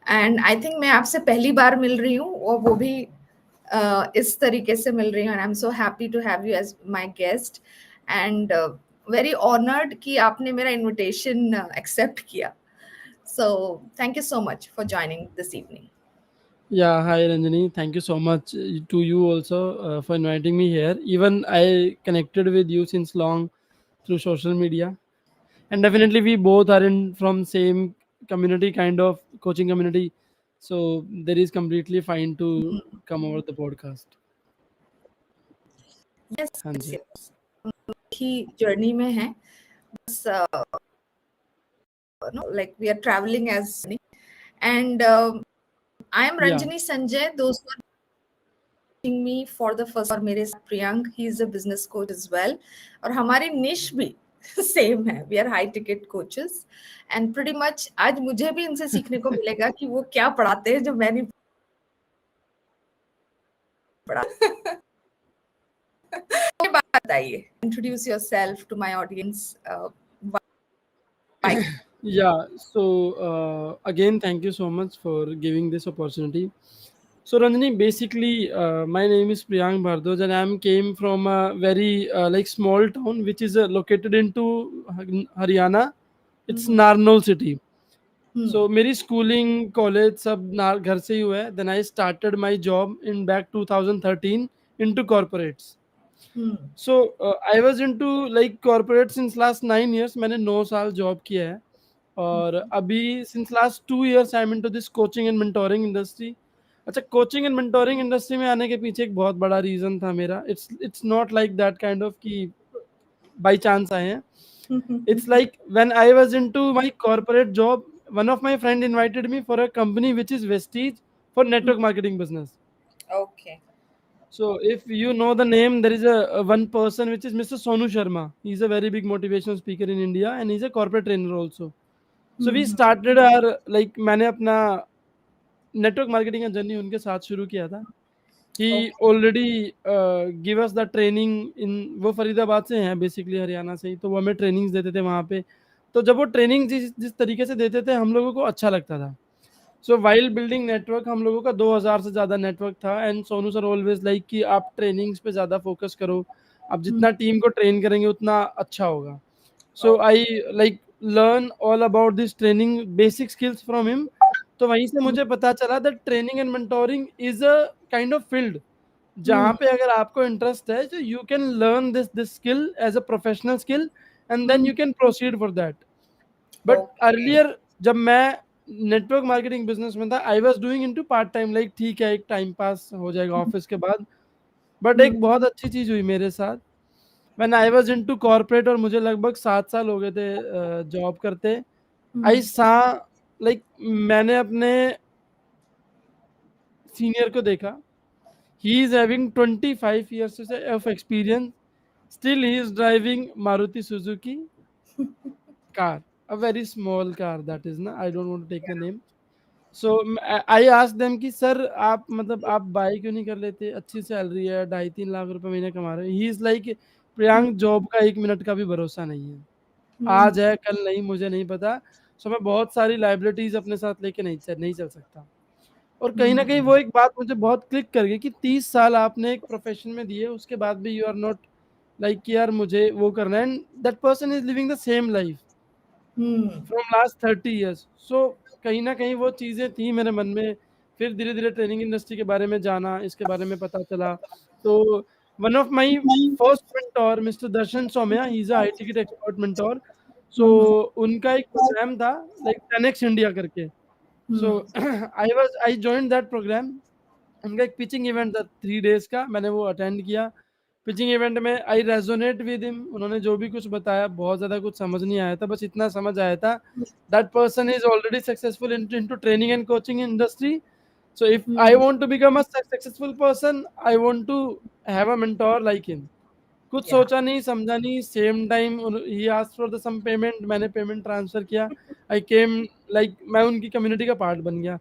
And I think मैं आपसे पहली बार मिल रही हूँ, और वो भी इस तरीके से मिल रही हूँ. And I am so happy to have you as my guest, and very honoured कि आपने मेरा इनविटेशन एक्सेप्ट किया. So thank you so much for joining this evening. Yeah, hi Ranjani. Thank you so much to you also for inviting me here. Even I connected with you since long through social media, and definitely we both are in from same community, kind of coaching community. So there is completely fine to come over the podcast. Yes, हाँ yes, जी. yes. ही journey में है. बस no, like we are traveling as, and I am Yeah. Ranjani Sanjay. Those who are watching me for the first, और मेरे साथ Priyank, he is a business coach as well. और हमारी निश भी सेम है. We are high ticket coaches, and pretty much आज मुझे भी इनसे सीखने को मिलेगा कि वो क्या पढ़ाते हैं जो मैं नहीं पढ़ा. बताइए, introduce yourself to my audience. Why? Yeah. So again, thank you so much for giving this opportunity. So Ranjani, basically, my name is Priyank Bhardwaj, and I came from a very like small town which is located into Haryana. It's Narnaul city. So मेरी schooling, college सब घर से ही हुआ है. Then I started my job in back 2013 into corporates. So I was into like corporate since last 9 years. मैंने 9 साल job किया है. और अभी since last 2 years I'm into this coaching and mentoring industry. अच्छा, कोचिंग एंड मेंटोरिंग इंडस्ट्री में आने के पीछे एक बहुत बड़ा रीजन था मेरा. It's not like that kind of कि बाय चांस आए हैं. It's like when I was into my corporate job, one of my friend invited me for a company which is Vestige for network marketing business. Okay. So if you know the name, there is a one person which is Mr. Sonu Sharma. He's a very big motivational speaker in India and he's a corporate trainer also. So we started our like मैंने अपना network marketing का journey उनके साथ शुरू किया था. ही Okay. Already give us the training in, वो फरीदाबाद से हैं बेसिकली, हरियाणा से ही, तो वो हमें ट्रेनिंग्स देते थे वहाँ पे. तो जब वो ट्रेनिंग जिस जिस तरीके से देते थे हम लोगों को अच्छा लगता था. सो वाइल बिल्डिंग नेटवर्क हम लोगों का 2000 से ज़्यादा नेटवर्क था. And Sonu sir always like कि आप ट्रेनिंग्स पे ज़्यादा फोकस करो, आप जितना टीम को ट्रेन करेंगे उतना अच्छा होगा. So I like learn all about this training basic skills from him. तो वहीं से मुझे पता चला that training and mentoring is a kind of field जहाँ पे अगर आपको इंटरेस्ट है तो you can learn this skill as a professional skill and then you can proceed for that. But Okay. Earlier जब मैं नेटवर्क मार्केटिंग बिजनेस में था I was doing into part time, like ठीक है एक टाइम पास हो जाएगा office के बाद. बट एक बहुत अच्छी चीज हुई मेरे साथ when I was into corporate, और मुझे लगभग 7 साल हो गए थे जॉब करते. आई सा लाइक मैंने अपने सीनियर को देखा. He is having 25 years of experience. Still he is driving Maruti Suzuki car, a very small car that is na, I don't want to take the name. So I ask them कि sir आप मतलब आप bye क्यों नहीं कर लेते, अच्छी salary है, 2.5-3 लाख रुपए महीने कमा रहे हैं. He is like Priyank job का 1 मिनट का भी भरोसा नहीं है, आज है कल नहीं, मुझे नहीं पता. सो मैं बहुत सारी लाइबिलिटीज अपने साथ लेके नहीं चल सकता. और कहीं ना कहीं वो एक बात मुझे बहुत क्लिक कर गई कि 30 साल आपने एक प्रोफेशन में दिए, उसके बाद भी यू आर नॉट लाइक कि यार मुझे वो करना है. And that person is living the same life from last 30 years. सो कहीं ना कहीं वो चीज़ें थी मेरे मन में. फिर धीरे धीरे ट्रेनिंग इंडस्ट्री के बारे में जाना, इसके बारे में पता चला. तो one of my first mentor mister Darshan Saumya, he is I ticket expert mentor. So उनका एक प्रोग्राम था लाइक 10x इंडिया करके. So I joined that program. उनका एक पिचिंग इवेंट था 3 days का, मैंने वो अटेंड किया. पिचिंग इवेंट में आई रेजोनेट विद हिम. उन्होंने जो भी कुछ बताया बहुत ज़्यादा कुछ समझ नहीं आया था, बस इतना समझ आया था that person is already successful into training and coaching industry. So if I want to become a successful person, I want to have a mentor like him. कुछ Yeah. सोचा नहीं समझा नहीं, सेम टाइम ही asked for the some payment, मैंने payment transfer किया. I came like मैं उनकी कम्युनिटी का पार्ट बन गया.